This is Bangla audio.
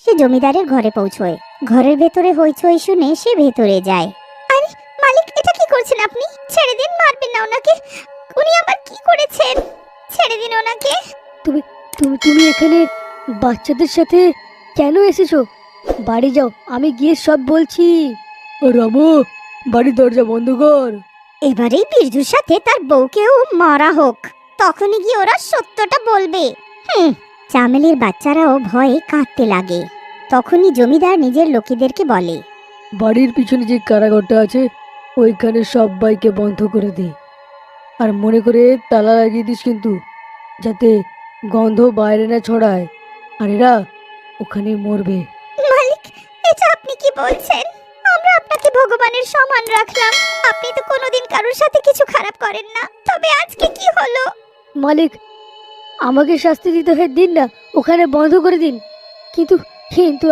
সে জমিদারের ঘরে পৌঁছয়। ঘরের ভেতরে হইচই শুনে সে ভেতরে যায়। আরে মালিক, এটা কি করছেন আপনি? ছেড়ে দিন, মারবেন না ওনাকে। উনি আবার কি করেছেন? ছেড়ে দিন ওনাকে। তুমি তুমি তুমি এখানে বাচ্চাদের সাথে কেন এসেছো? বাড়ি যাও, আমি গিয়ে সব বলছি। রামু, বাড়ির দরজা বন্ধ কর। এবারেই বিরজুর সাথে তার বউকেও মারা হোক, তখনই গিয়ে ওরা সত্যটা বলবে। চামেলির বাচ্চারাও ভয়ে কাঁদতে লাগে। তখনই জমিদার নিজের লোকেদেরকে বলে, বাড়ির পিছনে যে কারাগারটা আছে ওইখানে সবাইকে বন্ধ করে দে, আর মনে করে তালা লাগিয়ে দিস কিন্তু, যাতে গন্ধ বাইরে না ছড়ায়, আর এরা ওখানে মরবে। মালিক, এটা আপনি কি বলছেন? আমরা আপনাকে ভগবানের সমান রাখলাম। আপনি তো কোনোদিন কারোর সাথে কিছু খারাপ করেন না, তবে আজকে কি হলো? মালিক, আমাকে শাস্তি দিতে হয় দিন না, ওখানে বন্ধ করে দিন। কিন্তু কিন্তু